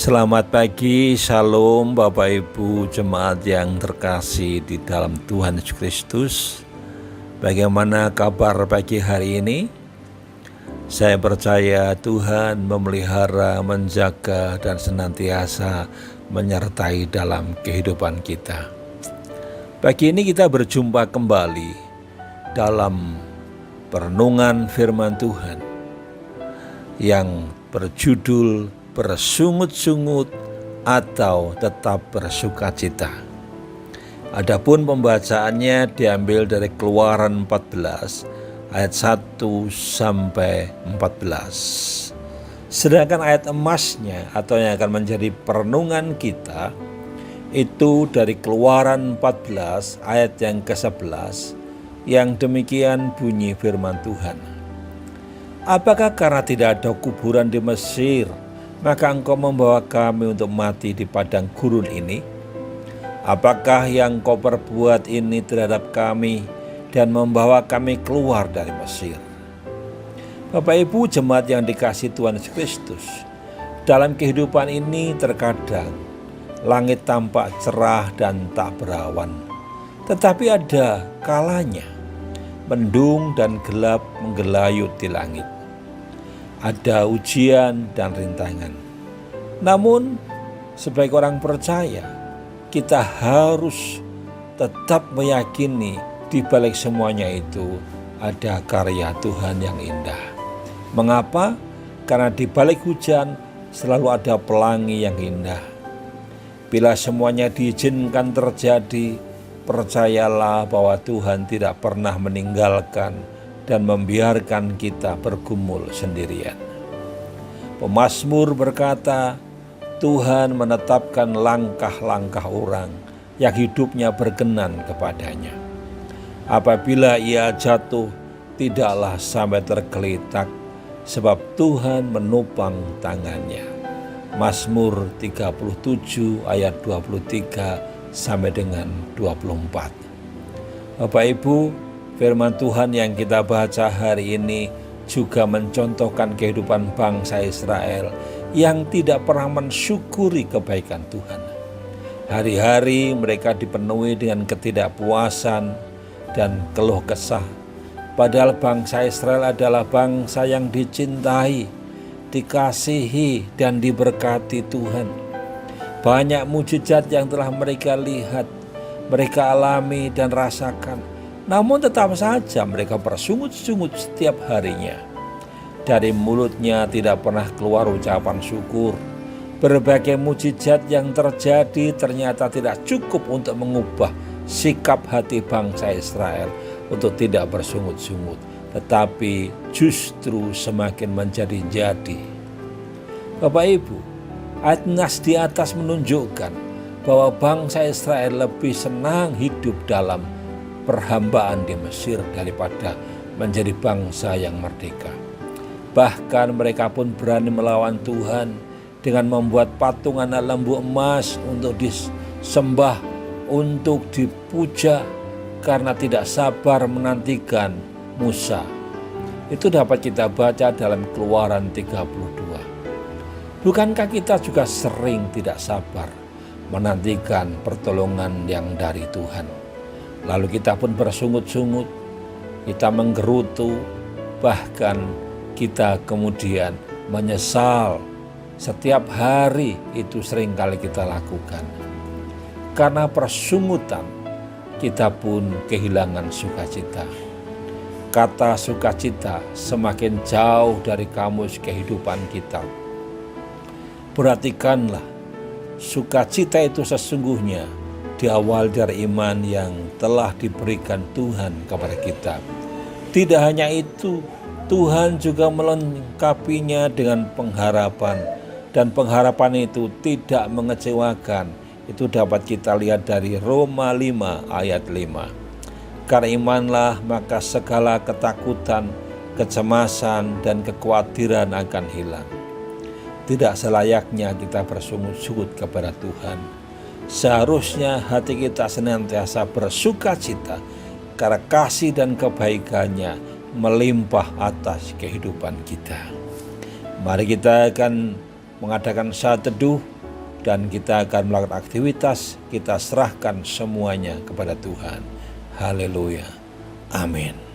Selamat pagi, shalom Bapak Ibu jemaat yang terkasih di dalam Tuhan Yesus Kristus. Bagaimana kabar pagi hari ini? Saya percaya Tuhan memelihara, menjaga, dan senantiasa menyertai dalam kehidupan kita. Pagi ini kita berjumpa kembali dalam perenungan firman Tuhan yang berjudul bersungut-sungut atau tetap bersukacita. Adapun pembacaannya diambil dari Keluaran 14 ayat 1 sampai 14. Sedangkan ayat emasnya atau yang akan menjadi perenungan kita itu dari Keluaran 14 ayat yang ke-11 yang demikian bunyi firman Tuhan. Apakah karena tidak ada kuburan di Mesir maka engkau membawa kami untuk mati di padang gurun ini? Apakah yang kau perbuat ini terhadap kami dan membawa kami keluar dari Mesir? Bapak Ibu jemaat yang dikasihi Tuhan Yesus Kristus, dalam kehidupan ini terkadang langit tampak cerah dan tak berawan, tetapi ada kalanya mendung dan gelap menggelayut di langit. Ada ujian dan rintangan. Namun sebagai orang percaya, kita harus tetap meyakini di balik semuanya itu ada karya Tuhan yang indah. Mengapa? Karena di balik hujan selalu ada pelangi yang indah. Bila semuanya diizinkan terjadi, percayalah bahwa Tuhan tidak pernah meninggalkan dan membiarkan kita bergumul sendirian. Pemazmur berkata, Tuhan menetapkan langkah-langkah orang yang hidupnya berkenan kepadanya. Apabila ia jatuh, tidaklah sampai tergeletak, sebab Tuhan menopang tangannya. Mazmur 37 ayat 23 sampai dengan 24. Bapak Ibu, firman Tuhan yang kita baca hari ini juga mencontohkan kehidupan bangsa Israel yang tidak pernah mensyukuri kebaikan Tuhan. Hari-hari mereka dipenuhi dengan ketidakpuasan dan keluh kesah. Padahal bangsa Israel adalah bangsa yang dicintai, dikasihi, dan diberkati Tuhan. Banyak mujizat yang telah mereka lihat, mereka alami dan rasakan. Namun tetap saja mereka bersungut-sungut setiap harinya. Dari mulutnya tidak pernah keluar ucapan syukur. Berbagai mujizat yang terjadi ternyata tidak cukup untuk mengubah sikap hati bangsa Israel untuk tidak bersungut-sungut, tetapi justru semakin menjadi-jadi. Bapak Ibu, ayat nas di atas menunjukkan bahwa bangsa Israel lebih senang hidup dalam perhambaan di Mesir daripada menjadi bangsa yang merdeka. Bahkan mereka pun berani melawan Tuhan dengan membuat patungan lembu emas untuk disembah, untuk dipuja karena tidak sabar menantikan Musa. Itu dapat kita baca dalam Keluaran 32. Bukankah kita juga sering tidak sabar menantikan pertolongan yang dari Tuhan? Lalu kita pun bersungut-sungut, kita menggerutu, bahkan kita kemudian menyesal. Setiap hari itu seringkali kita lakukan. Karena persungutan, kita pun kehilangan sukacita. Kata sukacita semakin jauh dari kamus kehidupan kita. Perhatikanlah, sukacita itu sesungguhnya diawali dari iman yang telah diberikan Tuhan kepada kita. Tidak hanya itu, Tuhan juga melengkapinya dengan pengharapan. Dan pengharapan itu tidak mengecewakan. Itu dapat kita lihat dari Roma 5 ayat 5. Karena imanlah maka segala ketakutan, kecemasan, dan kekhawatiran akan hilang. Tidak selayaknya kita bersungut-sungut kepada Tuhan. Seharusnya hati kita senantiasa bersukacita karena kasih dan kebaikannya melimpah atas kehidupan kita. Mari kita akan mengadakan saat teduh dan kita akan melakukan aktivitas, kita serahkan semuanya kepada Tuhan. Haleluya. Amin.